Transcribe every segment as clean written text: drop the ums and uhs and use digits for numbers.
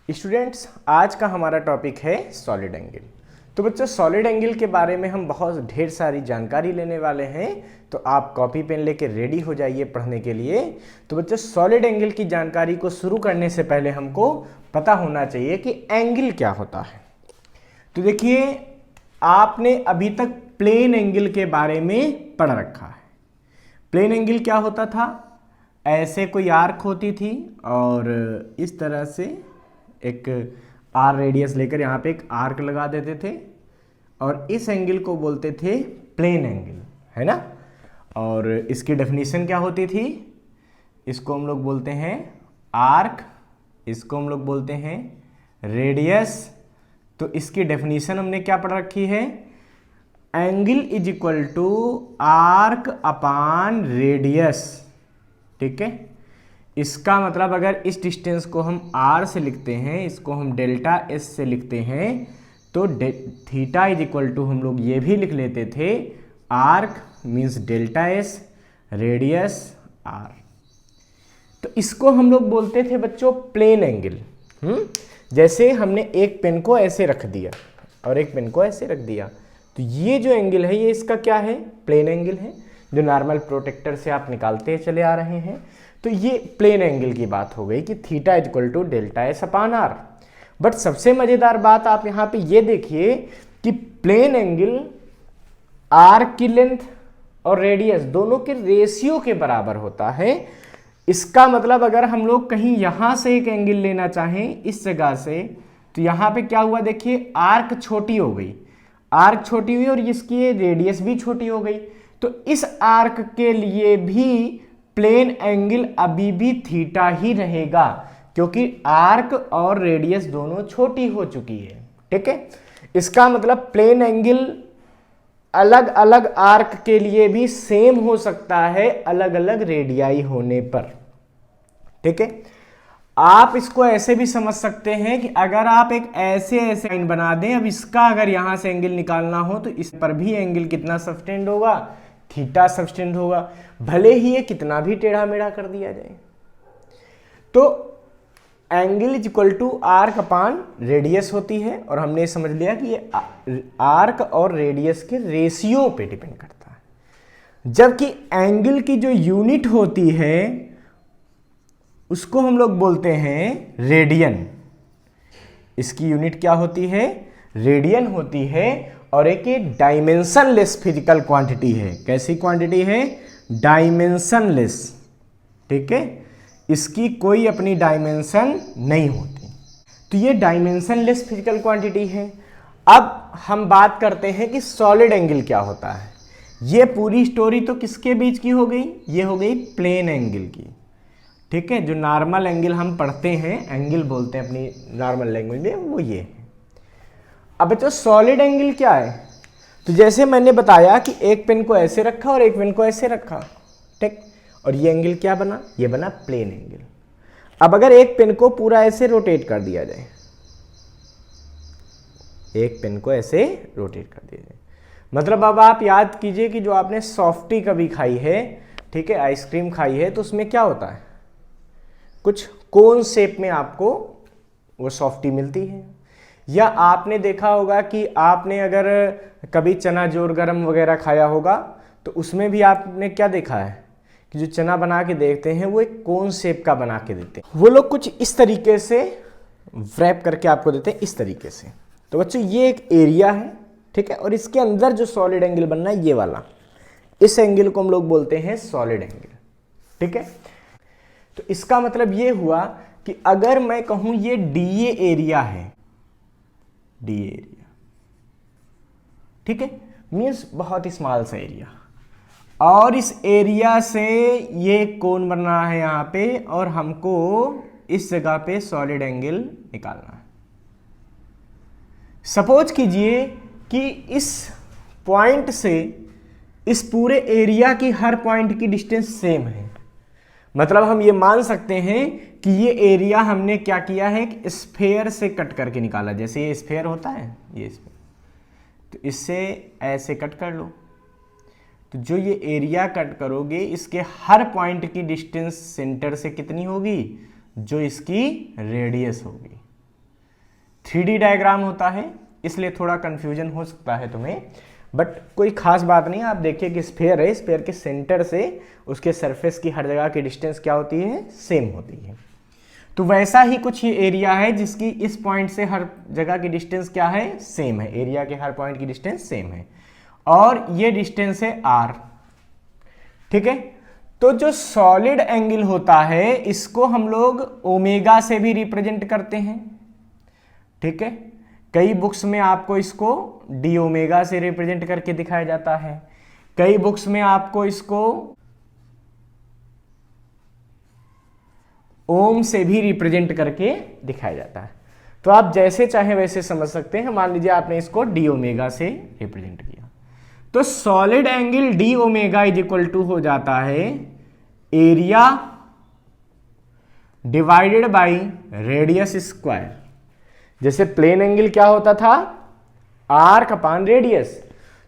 Students, आज का हमारा टॉपिक है सॉलिड एंगल। तो बच्चों, सॉलिड एंगल के बारे में हम बहुत ढेर सारी जानकारी लेने वाले हैं, तो आप कॉपी पेन लेके रेडी हो जाइए पढ़ने के लिए। तो बच्चों, सॉलिड एंगल की जानकारी को शुरू करने से पहले हमको पता होना चाहिए कि एंगल क्या होता है। तो देखिए, आपने अभी तक प्लेन एंगल के बारे में पढ़ रखा है। प्लेन एंगल क्या होता था? ऐसे कोई आर्क होती थी और इस तरह से एक आर रेडियस लेकर यहाँ पे एक आर्क लगा देते थे और इस एंगल को बोलते थे प्लेन एंगल, है ना। और इसकी डेफिनेशन क्या होती थी? इसको हम लोग बोलते हैं आर्क, इसको हम लोग बोलते हैं रेडियस। तो इसकी डेफिनेशन हमने क्या पढ़ रखी है? Angle is equal to arc upon radius. ठीक है, इसका मतलब अगर इस डिस्टेंस को हम r से लिखते हैं, इसको हम डेल्टा s से लिखते हैं, तो थीटा इज इक्वल टू हम लोग ये भी लिख लेते थे arc means delta s, radius r। तो इसको हम लोग बोलते थे बच्चों प्लेन एंगल। जैसे हमने एक पेन को ऐसे रख दिया और एक पेन को ऐसे रख दिया, तो ये जो एंगल है ये इसका क्या है? प्लेन एंगल है, जो नॉर्मल प्रोटेक्टर से आप निकालते चले आ रहे हैं। तो ये प्लेन एंगल की बात हो गई कि theta is equal to delta S upon R. But सबसे मजेदार बात आप यहाँ पे ये देखिए कि प्लेन एंगल आर्क की लेंथ और रेडियस दोनों के रेशियो के बराबर होता है। इसका मतलब अगर हम लोग कहीं यहां से एक एंगल लेना चाहें इस जगह से, तो यहाँ पे क्या हुआ? देखिए, आर्क छोटी हो गई, आर्क छोटी हुई और इसकी रेडियस भी छोटी हो गई। तो इस आर्क के लिए भी प्लेन एंगल अभी भी थीटा ही रहेगा, क्योंकि आर्क और रेडियस दोनों छोटी हो चुकी है। ठीक है, इसका मतलब प्लेन एंगल अलग अलग आर्क के लिए भी सेम हो सकता है अलग अलग रेडियाई होने पर। ठीक है, आप इसको ऐसे भी समझ सकते हैं कि अगर आप एक ऐसे लाइन बना दें, अब इसका अगर यहां से एंगल निकालना हो तो इस पर भी एंगल कितना सब्सटेंड होगा? थीटा सब्सटेंड होगा, भले ही ये कितना भी टेढ़ा मेढ़ा कर दिया जाए। तो angle is equal to arc upon radius होती है, और हमने समझ लिया कि ये आर्क और रेडियस के रेशियो पे डिपेंड करता है। जबकि एंगल की जो यूनिट होती है उसको हम लोग बोलते हैं रेडियन। इसकी यूनिट क्या होती है? रेडियन होती है। और एक डायमेंशनलेस फिजिकल क्वांटिटी है। कैसी क्वांटिटी है? डायमेंशनलेस। ठीक है, इसकी कोई अपनी डायमेंशन नहीं होती। तो ये डायमेंशनलेस फिजिकल क्वांटिटी है। अब हम बात करते हैं कि सॉलिड एंगल क्या होता है। ये पूरी स्टोरी तो किसके बीच की हो गई? ये हो गई प्लेन एंगल की। ठीक है, जो नॉर्मल एंगल हम पढ़ते हैं, एंगल बोलते हैं अपनी नॉर्मल लैंग्वेज में, वो ये है। अब बच्चों, सॉलिड एंगल क्या है? तो जैसे मैंने बताया कि एक पेन को ऐसे रखा और एक पेन को ऐसे रखा, ठीक, और ये एंगल क्या बना? ये बना प्लेन एंगल। अब अगर एक पेन को पूरा ऐसे रोटेट कर दिया जाए, एक पेन को ऐसे रोटेट कर दिया जाए, मतलब अब आप याद कीजिए कि जो आपने सॉफ्टी कभी खाई है, ठीक है, आइसक्रीम खाई है, तो उसमें क्या होता है? कुछ कोन शेप में आपको वो सॉफ्टी मिलती है। या आपने देखा होगा कि आपने अगर कभी चना जोर गरम वगैरह खाया होगा, तो उसमें भी आपने क्या देखा है कि जो चना बना के देखते हैं वो एक कोन शेप का बना के देते हैं। वो लोग कुछ इस तरीके से व्रैप करके आपको देते हैं, इस तरीके से। तो बच्चों, ये एक एरिया है, ठीक है, और इसके अंदर जो सॉलिड एंगल बनना है ये वाला, इस एंगल को हम लोग बोलते हैं सॉलिड एंगल। ठीक है, तो इसका मतलब ये हुआ कि अगर मैं कहूं ये डीए एरिया है, डी एरिया, ठीक है, मीन्स बहुत स्मॉल सा एरिया, और इस एरिया से ये कोण बन रहा है यहां पे, और हमको इस जगह पे सॉलिड एंगल निकालना है। सपोज कीजिए कि इस पॉइंट से इस पूरे एरिया की हर पॉइंट की डिस्टेंस सेम है। मतलब हम ये मान सकते हैं कि ये एरिया हमने क्या किया है कि स्फेयर से कट करके निकाला। जैसे ये स्फेयर होता है, ये स्फेयर, तो इससे ऐसे कट कर लो, तो जो ये एरिया कट करोगे इसके हर पॉइंट की डिस्टेंस सेंटर से कितनी होगी? जो इसकी रेडियस होगी। 3D डायग्राम होता है, इसलिए थोड़ा कंफ्यूजन हो सकता है तुम्हें, बट कोई खास बात नहीं है। आप देखिए कि स्फीयर है, स्फीयर के सेंटर से उसके सरफेस की हर जगह की डिस्टेंस क्या होती है, सेम होती है। तो वैसा ही कुछ ये एरिया है जिसकी इस पॉइंट से हर जगह की डिस्टेंस क्या है, सेम है। एरिया के हर पॉइंट की डिस्टेंस सेम है और ये डिस्टेंस है r, ठीक है। तो जो सॉलिड एंगल होता है इसको हम लोग ओमेगा से भी रिप्रेजेंट करते हैं, ठीक है। कई बुक्स में आपको इसको डी ओमेगा से रिप्रेजेंट करके दिखाया जाता है, कई बुक्स में आपको इसको ओम से भी रिप्रेजेंट करके दिखाया जाता है। तो आप जैसे चाहे वैसे समझ सकते हैं। मान लीजिए आपने इसको डी ओमेगा से रिप्रेजेंट किया, तो solid angle D omega is equal to हो जाता है area divided by radius square. जैसे प्लेन एंगल क्या होता था, आर्क अपान रेडियस,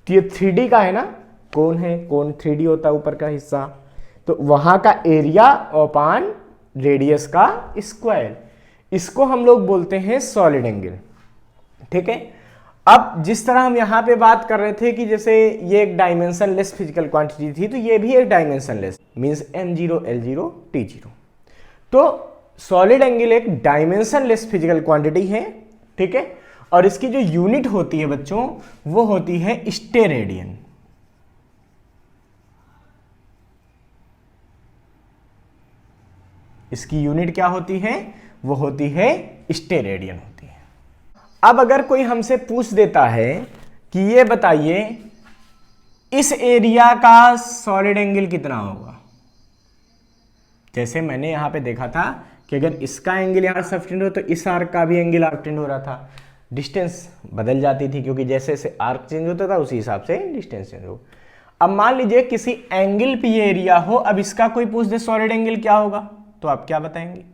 तो ये 3D का है ना, कोन है, कोन 3D होता है ऊपर का हिस्सा, तो वहां का एरिया अपान रेडियस का स्क्वायर, इसको हम लोग बोलते हैं सॉलिड एंगल, ठीक है। अब जिस तरह हम यहां पे बात कर रहे थे कि जैसे ये एक डायमेंशनलेस फिजिकल क्वांटिटी थी, तो ये भी एक dimensionless means m0 l0 t0। तो सॉलिड एंगल एक डायमेंशनलेस फिजिकल क्वांटिटी है, ठीक है। और इसकी जो यूनिट होती है बच्चों वो होती है स्टेरेडियन। इसकी यूनिट क्या होती है, वो होती है स्टेरेडियन होती है। अब अगर कोई हमसे पूछ देता है कि ये बताइए इस एरिया का सॉलिड एंगल कितना होगा, जैसे मैंने यहां पे देखा था कि अगर इसका एंगल यहां सब्टेंड हो तो इस आर्क का भी एंगल सब्टेंड हो रहा था, डिस्टेंस बदल जाती थी क्योंकि जैसे जैसे आर्क चेंज होता था उसी हिसाब से डिस्टेंस चेंज हो। अब मान लीजिए किसी एंगल पे ये एरिया हो, अब इसका कोई पूछ दे सॉलिड एंगल क्या होगा, तो आप क्या बताएंगे।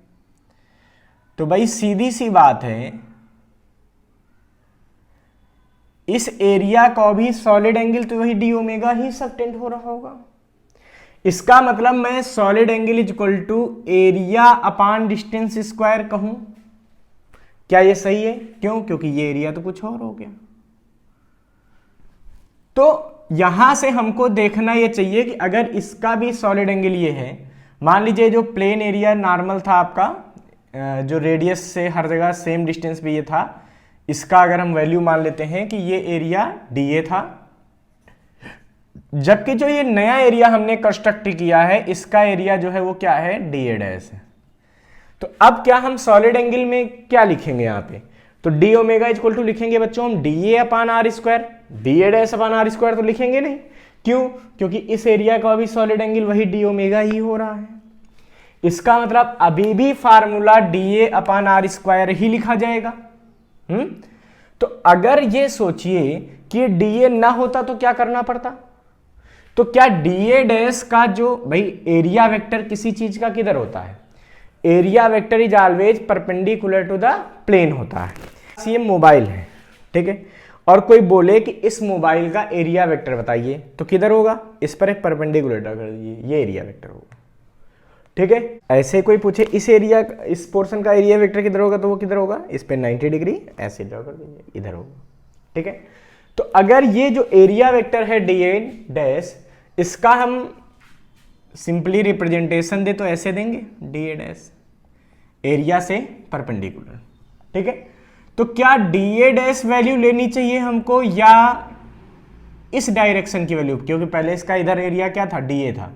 तो भाई सीधी सी बात है, इस एरिया का भी सॉलिड एंगल तो वही डी ओमेगा ही सबटेंड हो रहा होगा। इसका मतलब मैं solid angle is equal to area upon distance square कहूं, क्या ये सही है? क्यों? क्योंकि ये एरिया तो कुछ और हो गया। तो यहां से हमको देखना ये चाहिए कि अगर इसका भी सॉलिड एंगल ये है, मान लीजिए जो प्लेन एरिया नॉर्मल था आपका, जो रेडियस से हर जगह सेम डिस्टेंस पे ये था, इसका अगर हम वैल्यू मान लेते हैं कि ये एरिया डी था, जबकि जो ये नया एरिया हमने कंस्ट्रक्ट किया है इसका एरिया जो है वो क्या है, डी ए डैश है। तो अब क्या हम सॉलिड एंगल में क्या लिखेंगे यहाँ पे, तो D omega is equal to लिखेंगे बच्चों हम D A upon R square, D A dash upon R square तो लिखेंगे नहीं। क्यों? क्योंकि इस एरिया का भी सॉलिड एंगल वही डी ओमेगा ही हो रहा है। इसका मतलब अभी भी formula D A upon R square ही लिखा जाएगा। तो अगर ये सोचिए कि डी ए ना होता तो क्या करना पड़ता, तो क्या डी ए डैश का जो भाई एरिया वेक्टर किसी चीज का किधर होता है, area vector is always perpendicular to the plane होता है। ये मोबाइल है, ठीक है, और कोई बोले कि इस मोबाइल का एरिया वेक्टर बताइए, तो किधर होगा, इस पर एक परपेंडिकुलर ड्रा कर दीजिए, ये एरिया वेक्टर होगा, ठीक है। ऐसे कोई पूछे इस एरिया, इस पोर्शन का एरिया वेक्टर किधर होगा, तो वो किधर होगा, इस पे 90 डिग्री ऐसे ड्रा कर दीजिए, इधर होगा, ठीक है। तो अगर ये जो एरिया वेक्टर है डी ए डैश, इसका हम सिंपली रिप्रेजेंटेशन दे तो ऐसे देंगे डी ए डैश एरिया से परपेंडिकुलर, ठीक है। तो क्या डी ए डैश वैल्यू लेनी चाहिए हमको या इस डायरेक्शन की वैल्यू, क्योंकि पहले इसका इधर एरिया क्या था, डी ए था।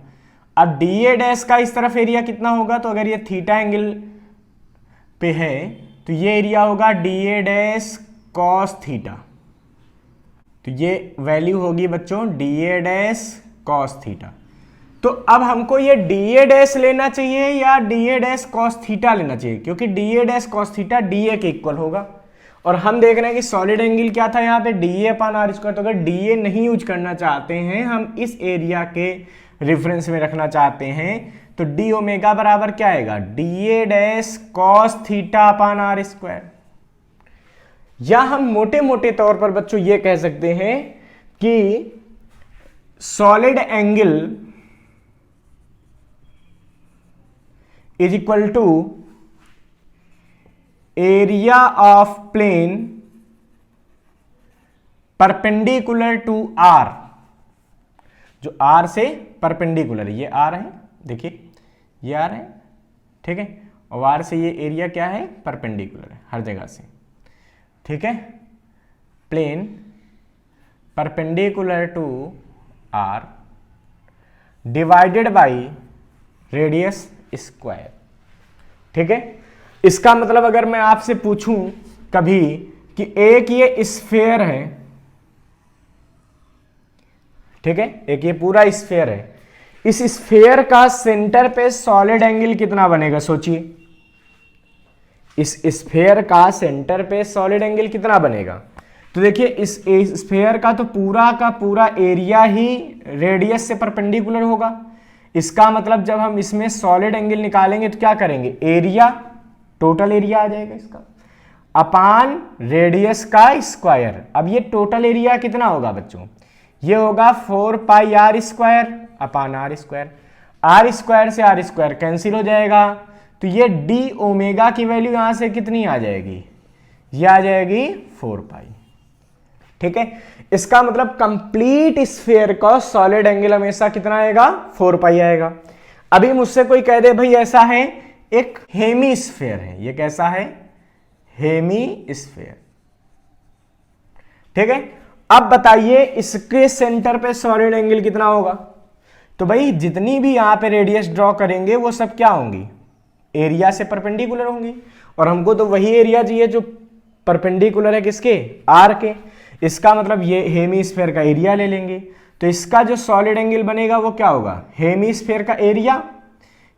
अब डी ए डैश का इस तरफ एरिया कितना होगा, तो अगर ये थीटा एंगल पे है तो ये एरिया होगा D A dash cos theta, तो ये वैल्यू होगी बच्चों D A dash cos theta. तो अब हमको ये डी ए डैश लेना चाहिए या D A dash cos theta लेना चाहिए, क्योंकि D A dash cos theta D A के इक्वल होगा, और हम देख रहे हैं कि सॉलिड एंगल क्या था यहाँ पे, D A upon R square. तो अगर डी ए नहीं यूज करना चाहते हैं, हम इस एरिया के रेफरेंस में रखना चाहते हैं, तो डी ओमेगा बराबर क्या आएगा, D A dash cos theta upon R square. या हम मोटे मोटे तौर पर बच्चों ये कह सकते हैं कि solid angle is equal to area of plane perpendicular to R, जो आर से परपेंडिकुलर, ये आर है, देखिए ये आर है, ठीक है, और आर से ये एरिया क्या है, परपेंडिकुलर है हर जगह से, ठीक है, plane perpendicular to R divided by radius square, ठीक है। इसका मतलब अगर मैं आपसे पूछूं कभी कि एक ये स्फीयर है, ठीक है, एक ये पूरा स्फीयर है, इस स्फीयर का सेंटर पे सॉलिड एंगल कितना बनेगा, सोचिए, इस स्फीयर का सेंटर पे सॉलिड एंगल कितना बनेगा। तो देखिए इस स्फीयर का तो पूरा का पूरा एरिया ही रेडियस से परपेंडिकुलर होगा। इसका मतलब जब हम इसमें सॉलिड एंगल निकालेंगे तो क्या करेंगे, एरिया, टोटल एरिया आ जाएगा इसका अपान रेडियस का स्क्वायर। अब ये टोटल एरिया कितना होगा बच्चों, ये होगा 4 pi R square upon R square. R square से आर स्क्वायर कैंसिल हो जाएगा, तो ये डी ओमेगा की वैल्यू यहां से कितनी आ जाएगी, ये आ जाएगी 4 पाई, ठीक है। इसका मतलब कंप्लीट स्फीयर का सॉलिड एंगल हमेशा कितना आएगा, 4 पाई आएगा। अभी मुझसे कोई कह दे भाई ऐसा है, एक हेमी स्फीयर है, ये कैसा है, हेमी स्फीयर, ठीक है। अब बताइए इसके सेंटर पे सॉलिड एंगल कितना होगा। तो भाई जितनी भी यहां पे रेडियस ड्रॉ करेंगे वो सब क्या होंगी, एरिया से परपेंडिकुलर होंगी, और हमको तो वही एरिया चाहिए जो परपेंडिकुलर है किसके, आर के। इसका मतलब ये हेमी स्फीयर का एरिया ले लेंगे, तो इसका जो सॉलिड एंगल बनेगा वो क्या होगा, हेमी स्फीयर का एरिया,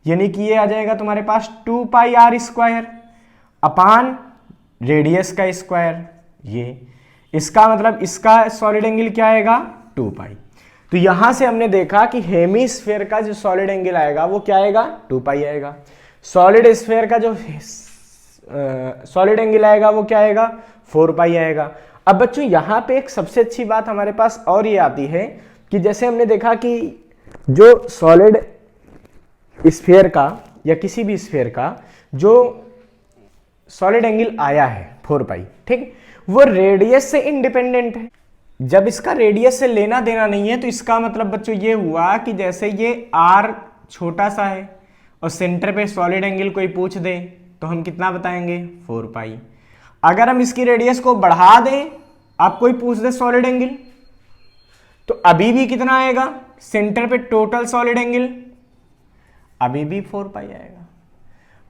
यानी कि ये आ जाएगा तुम्हारे पास 2 पाई आर स्क्वायर अपान रेडियस का स्क्वायर। ये इसका मतलब इसका सॉलिड एंगल क्या आएगा, 2 पाई। तो यहां से हमने देखा कि हेमी स्फीयर का जो सॉलिड एंगल आएगा वो क्या आएगा, 2 पाई आएगा। सॉलिड स्फीयर का जो सॉलिड एंगल आएगा वो क्या आएगा, 4 पाई आएगा। अब बच्चों यहां पे एक सबसे अच्छी बात हमारे पास और ये आती है कि जैसे हमने देखा कि जो सॉलिड स्फीयर का या किसी भी स्फीयर का जो सॉलिड एंगल आया है 4 पाई, ठीक, वो रेडियस से इंडिपेंडेंट है। जब इसका रेडियस से लेना देना नहीं है तो इसका मतलब बच्चों ये हुआ कि जैसे ये आर छोटा सा है और सेंटर पे सॉलिड एंगल कोई पूछ दे तो हम कितना बताएंगे, 4 पाई। अगर हम इसकी रेडियस को बढ़ा दें, आप कोई पूछ दे सॉलिड एंगल, तो अभी भी कितना आएगा, सेंटर पे टोटल सॉलिड एंगल अभी भी 4 पाई आएगा।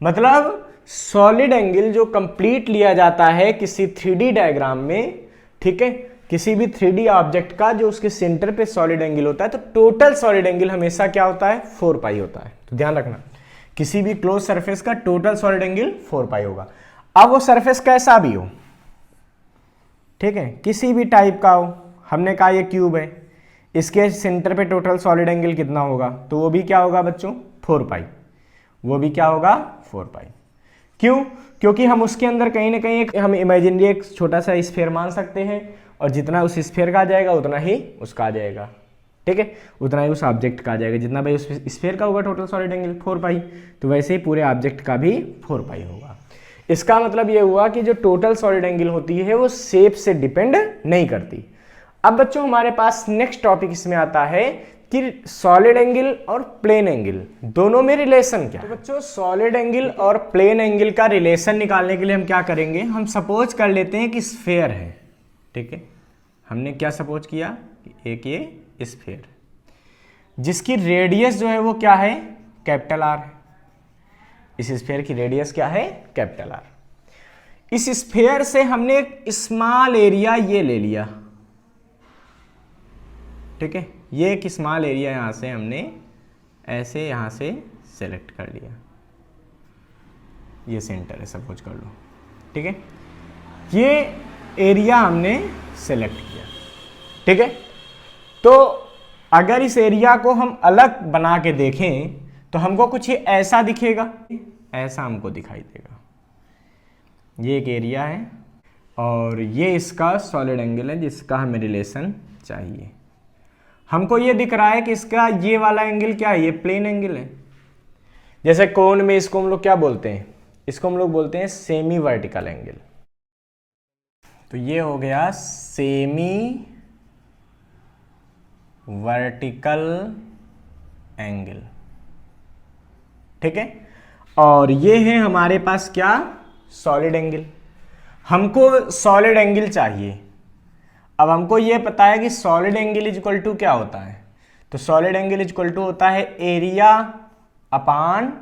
मतलब सॉलिड एंगल जो कंप्लीट लिया जाता है किसी 3D डायग्राम में, ठीक है, किसी भी 3D ऑब्जेक्ट का जो उसके सेंटर पे सॉलिड एंगल होता है, तो टोटल सॉलिड एंगल हमेशा क्या होता है, 4 पाई होता है। तो ध्यान रखना किसी भी क्लोज सरफेस का टोटल सॉलिड एंगल 4 पाई होगा। अब वो सरफेस कैसा भी हो, ठीक है, किसी भी टाइप का हो, हमने कहा ये क्यूब है, इसके सेंटर पे टोटल सॉलिड एंगल कितना होगा, तो वो भी क्या होगा बच्चों, 4 पाई, वो भी क्या होगा, 4 पाई। क्यों, क्योंकि हम उसके अंदर कहीं ना कहीं हम इमेजिनरी एक छोटा सा स्फीयर मान सकते हैं, और जितना उस स्फीयर का आ जाएगा उतना ही उसका आ जाएगा, ठीक है, उतना ही उस ऑब्जेक्ट का आ जाएगा। जितना भाई उस स्फीयर का होगा टोटल सॉलिड एंगल 4 पाई, तो वैसे ही पूरे ऑब्जेक्ट का भी 4 पाई होगा। इसका मतलब ये हुआ कि जो टोटल सॉलिड एंगल होती है वो शेप से डिपेंड नहीं करती। अब बच्चों हमारे पास नेक्स्ट टॉपिक इसमें आता है कि सॉलिड एंगल और प्लेन एंगल दोनों में रिलेशन क्या है। तो बच्चों सॉलिड एंगल और प्लेन एंगल का रिलेशन निकालने के लिए हम क्या करेंगे, हम सपोज कर लेते हैं कि स्फीयर है, ठीक है, हमने क्या सपोज किया कि एक ये स्फीयर जिसकी रेडियस जो है वो क्या है, कैपिटल आर है। इस स्फीयर की रेडियस क्या है, कैपिटल आर। इस स्फीयर से हमने एक स्मॉल एरिया ये ले लिया, ठीक है, ये एक स्मॉल एरिया यहां से हमने ऐसे यहां से सेलेक्ट कर लिया, ये सेंटर है सपोज कर लो, ठीक है, ये एरिया हमने सेलेक्ट किया, ठीक है। तो अगर इस एरिया को हम अलग बना के देखें तो हमको कुछ ये ऐसा दिखेगा, ऐसा हमको दिखाई देगा। ये एक एरिया है और ये इसका सॉलिड एंगल है जिसका हमें रिलेशन चाहिए। हमको ये दिख रहा है कि इसका ये वाला एंगल क्या है, ये प्लेन एंगल है। जैसे कोण में इसको हम लोग क्या बोलते हैं, इसको हम लोग बोलते हैं सेमी वर्टिकल एंगल। तो ये हो गया सेमी वर्टिकल एंगल, ठीक है। और ये है हमारे पास क्या, सॉलिड एंगल। हमको सॉलिड एंगल चाहिए। अब हमको ये पता है कि solid angle is equal to क्या होता है, तो solid angle is equal to होता है एरिया अपान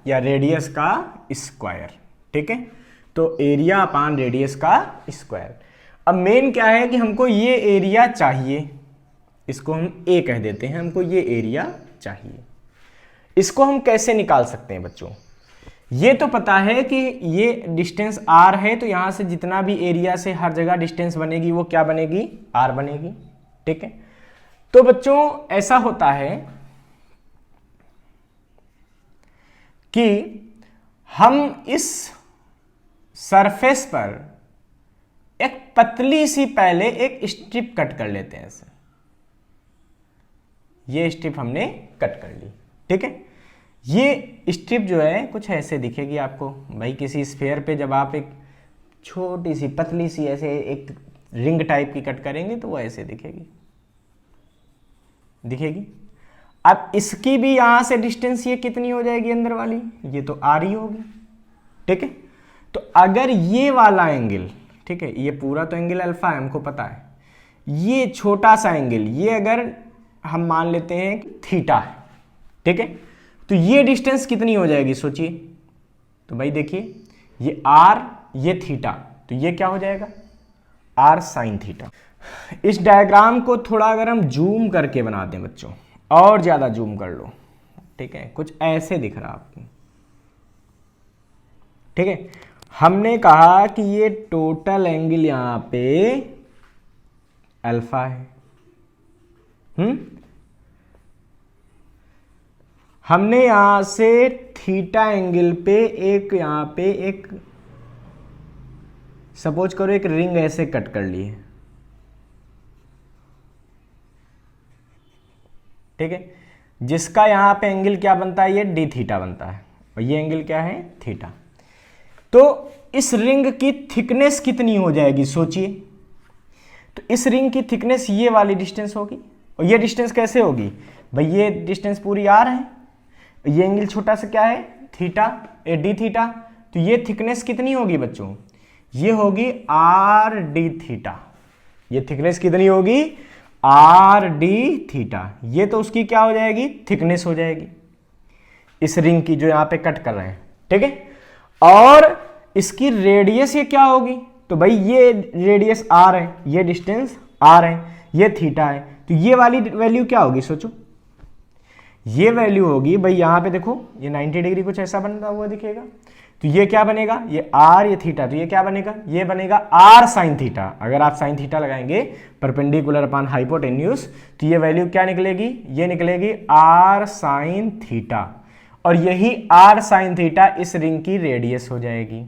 या रेडियस का स्क्वायर, ठीक है। तो एरिया अपान रेडियस का स्क्वायर। अब मेन क्या है कि हमको ये एरिया चाहिए, इसको हम ए कह देते हैं, हमको ये एरिया चाहिए। इसको हम कैसे निकाल सकते हैं बच्चों, ये तो पता है कि ये डिस्टेंस आर है, तो यहां से जितना भी एरिया से हर जगह डिस्टेंस बनेगी वो क्या बनेगी, आर बनेगी, ठीक है। तो बच्चों ऐसा होता है कि हम इस सरफेस पर एक पतली सी पहले एक स्ट्रिप कट कर लेते हैं ऐसे, ये स्ट्रिप हमने कट कर ली, ठीक है। ये स्ट्रिप जो है कुछ ऐसे दिखेगी आपको भाई, किसी स्फेयर पे जब आप एक छोटी सी पतली सी ऐसे एक रिंग टाइप की कट करेंगे तो वो ऐसे दिखेगी, दिखेगी। अब इसकी भी यहां से डिस्टेंस ये कितनी हो जाएगी अंदर वाली, ये तो आर ही होगी, ठीक है। तो अगर ये वाला एंगल, ठीक है, ये पूरा तो एंगल अल्फा है हमको पता है, ये छोटा सा एंगल ये अगर हम मान लेते हैं थीटा है, ठीक है, तो ये डिस्टेंस कितनी हो जाएगी सोचिए। तो भाई देखिए ये आर ये थीटा, तो ये क्या हो जाएगा, आर साइन थीटा। इस डायग्राम को थोड़ा अगर हम जूम करके बना दें बच्चों, और ज्यादा जूम कर लो, ठीक है, कुछ ऐसे दिख रहा आपको, ठीक है। हमने कहा कि ये टोटल एंगल यहां पे अल्फा है, हमने यहां से थीटा एंगल पे एक यहां पे एक सपोज करो एक रिंग ऐसे कट कर ली है, ठीक है, जिसका यहां पे एंगल क्या बनता है, ये डी थीटा बनता है, और ये एंगल क्या है, थीटा। तो इस रिंग की थिकनेस कितनी हो जाएगी सोचिए। तो इस रिंग की थिकनेस ये वाली डिस्टेंस होगी, और ये डिस्टेंस कैसे होगी भाई, ये डिस्टेंस पूरी आर है, ये एंगल छोटा सा क्या है, थीटा, ए डी थीटा। तो ये थिकनेस कितनी होगी बच्चों, ये होगी आर डी थीटा। ये थिकनेस कितनी होगी, आर डी थीटा। ये तो उसकी क्या हो जाएगी, थिकनेस हो जाएगी इस रिंग की जो यहां पे कट कर रहे हैं, ठीक है। और इसकी रेडियस ये क्या होगी, तो भाई ये रेडियस आर है, ये डिस्टेंस आर है, ये थीटा है, तो ये वाली वैल्यू क्या होगी सोचो, ये वैल्यू होगी भाई यहां पे देखो ये 90 डिग्री कुछ ऐसा बनता हुआ दिखेगा, तो ये क्या बनेगा, ये आर ये थीटा, तो ये क्या बनेगा, ये बनेगा आर साइन थीटा। अगर आप साइन थीटा लगाएंगे परपेंडिकुलर अपान हाइपोटेन्यूज, तो ये वैल्यू क्या निकलेगी, ये निकलेगी आर साइन थीटा, और यही आर साइन थीटा इस रिंग की रेडियस हो जाएगी।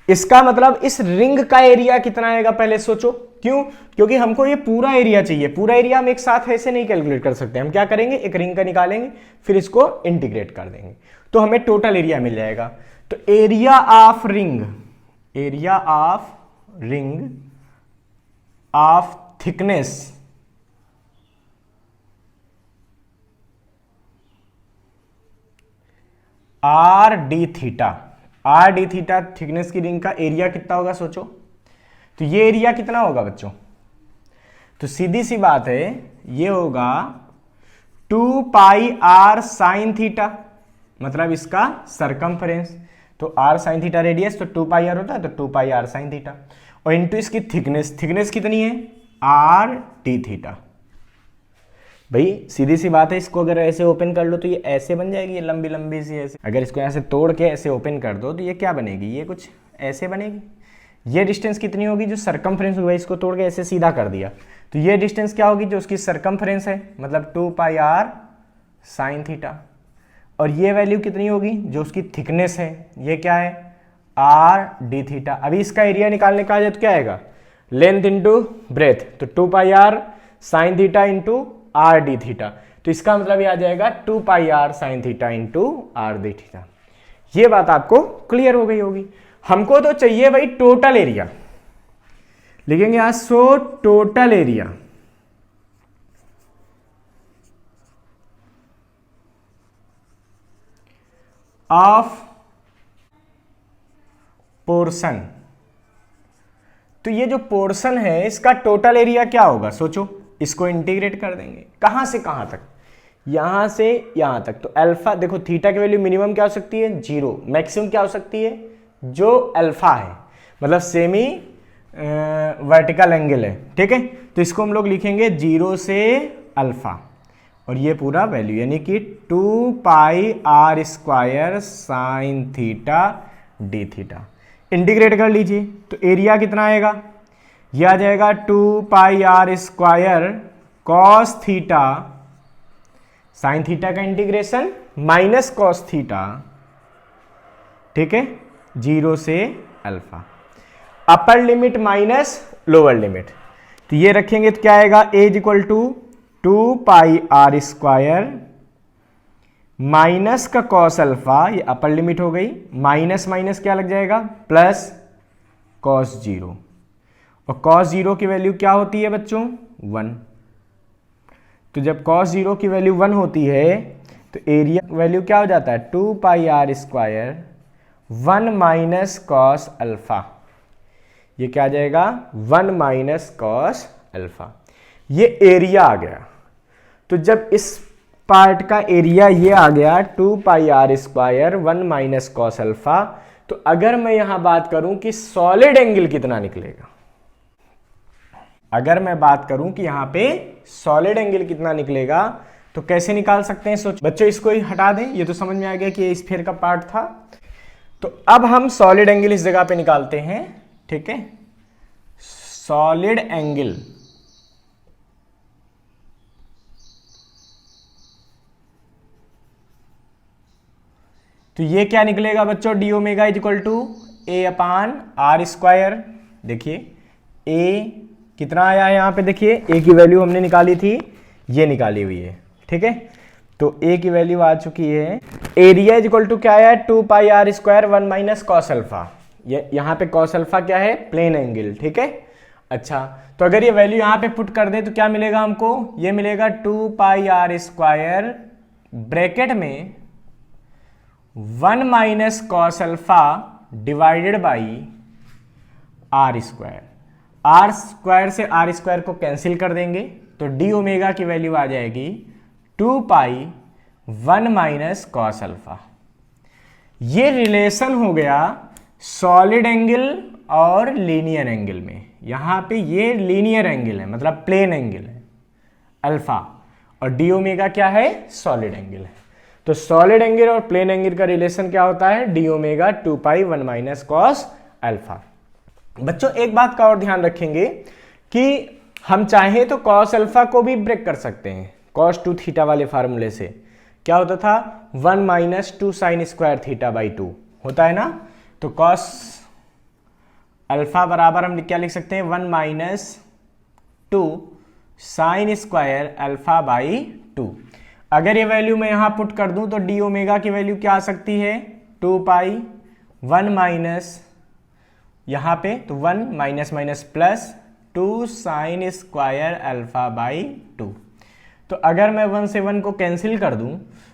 इसका मतलब इस रिंग का एरिया कितना आएगा पहले सोचो, क्यों, क्योंकि हमको ये पूरा एरिया चाहिए। पूरा एरिया हम एक साथ ऐसे नहीं कैलकुलेट कर सकते, हम क्या करेंगे, एक रिंग का निकालेंगे फिर इसको इंटीग्रेट कर देंगे, तो हमें टोटल एरिया मिल जाएगा। तो area of ring, area of ring of thickness are D theta, are D theta thickness की रिंग का एरिया कितना होगा सोचो। तो ये एरिया कितना होगा बच्चों, तो सीधी सी बात है ये होगा 2 पाई आर साइन थीटा, मतलब इसका सरकमफ्रेंस। तो आर साइन थीटा रेडियस, तो 2 पाई आर होता है, तो 2 पाई आर साइन थीटा, और इंटू इसकी थिकनेस, थिकनेस कितनी है, आर डी थीटा। भाई सीधी सी बात है, इसको अगर ऐसे ओपन कर लो तो ये ऐसे बन जाएगी, ये लंबी लंबी सी ऐसे। अगर इसको ऐसे तोड़ के ऐसे ओपन कर दो तो ये क्या बनेगी, ये कुछ ऐसे बनेगी। ये डिस्टेंस कितनी होगी, जो सरकमफ्रेंस हुआ इसको तोड़ के ऐसे सीधा कर दिया, तो ये डिस्टेंस क्या होगी, जो उसकी सरकमफ्रेंस है, मतलब 2 पाई आर साइन थीटा। और ये वैल्यू कितनी होगी, जो उसकी थिकनेस है, ये क्या है, आर डी थीटा। अभी इसका एरिया निकालने का तो क्या आएगा, लेंथ इंटू ब्रेथ, तो 2 pi R sine theta into R D theta. तो इसका मतलब ये आ जाएगा 2 pi R sine theta into R D theta. ये बात आपको क्लियर हो गई होगी। हमको तो चाहिए भाई टोटल एरिया, लिखेंगे यहां so total area of portion. तो ये जो पोर्शन है इसका टोटल एरिया क्या होगा, सोचो। इसको इंटीग्रेट कर देंगे कहां से कहां तक, यहां से यहां तक। तो अल्फा देखो, थीटा की वैल्यू मिनिमम क्या हो सकती है 0, मैक्सिमम क्या हो सकती है जो अल्फा है, मतलब सेमी वर्टिकल एंगल है, ठीक है। तो इसको हम लोग लिखेंगे 0 से अल्फा और ये पूरा वैल्यू यानी कि 2 pi R square sine theta D theta. Integrate कर लीजिए तो एरिया कितना आएगा, यह आ जाएगा 2 pi R square cos theta sine theta का इंटीग्रेशन माइनस कॉस थीटा, ठीक है, 0 से alpha. Upper limit minus lower limit, तो ये रखेंगे तो क्या आएगा a equal to 2 pi R square minus का कॉस अल्फा, ये अपर लिमिट हो गई, माइनस माइनस क्या लग जाएगा प्लस कॉस 0, और कॉस 0 की वैल्यू क्या होती है बच्चों 1। तो जब कॉस 0 की वैल्यू 1 होती है तो एरिया वैल्यू क्या हो जाता है 2 pi R square 1 minus cos alpha, ये क्या आ जाएगा 1 माइनस कॉस अल्फा। ये एरिया आ गया। तो जब इस पार्ट का एरिया ये आ गया 2 pi R square 1 minus cos alpha, तो अगर मैं यहां बात करूं कि सॉलिड एंगल कितना निकलेगा, अगर मैं बात करूं कि यहां पे सॉलिड एंगल कितना निकलेगा तो कैसे निकाल सकते हैं, सोच बच्चों इसको ही हटा दें, ये तो समझ में आ गया कि ये स्फीयर का पार्ट था। तो अब हम सॉलिड एंगल इस जगह पे निकालते हैं, ठीक है। सॉलिड एंगल तो ये क्या निकलेगा बच्चों D omega is equal to A upon R square. देखिए ए कितना आया है यहां पे, देखिए ए की वैल्यू हमने निकाली थी, ये निकाली हुई है, ठीक है। तो ए की वैल्यू आ चुकी है, एरिया इज इक्वल टू क्या आया 2 pi R square 1 minus cos alpha. यहां पे कॉस अल्फा क्या है प्लेन एंगल, ठीक है। अच्छा तो अगर ये वैल्यू यहां पे पुट कर दे तो क्या मिलेगा हमको, ये मिलेगा 2 पाई आर स्क्वायर ब्रैकेट में 1 minus cos alpha divided by R square. R square से आर स्क्वायर को कैंसिल कर देंगे तो डी ओमेगा की वैल्यू आ जाएगी 2 पाई 1 माइनस कॉस अल्फा। ये रिलेशन हो गया सॉलिड एंगल और लीनियर एंगल में। यहां पे ये लीनियर एंगल है, मतलब प्लेन एंगल है अल्फा, और डी ओमेगा क्या है सॉलिड एंगल है। तो सॉलिड एंगल और प्लेन एंगल का रिलेशन क्या होता है D omega 2 pi 1 minus cos alpha. बच्चों एक बात का और ध्यान रखेंगे कि हम चाहें तो कॉस अल्फा को भी ब्रेक कर सकते हैं। कॉस 2 थीटा वाले फार्मूले से क्या होता था 1 minus 2 sine square theta by 2 होता है ना। तो कॉस अल्फा बराबर हम क्या लिख सकते हैं 1 minus 2 sign square alpha by 2। अगर ये वैल्यू मैं यहां पुट कर दूं तो डी ओमेगा की वैल्यू क्या आ सकती है 2 पाई 1 माइनस यहां पे तो 1 minus minus plus 2 sign square alpha by 2। तो अगर मैं 1 से 1 को कैंसिल कर दूं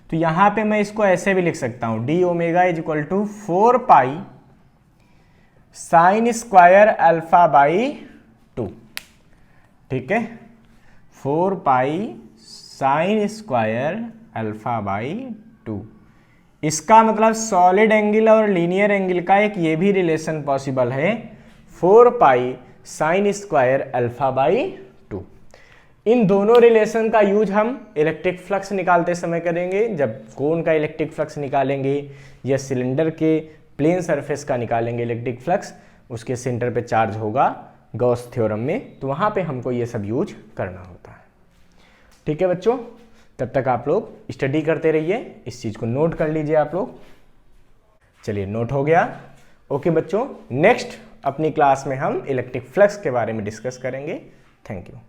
तो यहां पे मैं इसको ऐसे भी लिख सकता हूं D omega is equal to 4 pi sine square alpha by 2, ठीक है, 4 pi sine square alpha by 2। इसका मतलब सॉलिड एंगल और लीनियर एंगल का एक ये भी रिलेशन पॉसिबल है 4 pi sine square alpha by 2। इन दोनों रिलेशन का यूज हम इलेक्ट्रिक फ्लक्स निकालते समय करेंगे। जब कोन का इलेक्ट्रिक फ्लक्स निकालेंगे या सिलेंडर के प्लेन सरफेस का निकालेंगे इलेक्ट्रिक फ्लक्स, उसके सेंटर पे चार्ज होगा गॉस थ्योरम में, तो वहां पे हमको ये सब यूज करना होता है। ठीक है बच्चों, तब तक आप लोग स्टडी करते रहिए, इस चीज को नोट कर लीजिए आप लोग। चलिए नोट हो गया। ओके बच्चों, नेक्स्ट अपनी क्लास में हम इलेक्ट्रिक फ्लक्स के बारे में डिस्कस करेंगे। Thank you.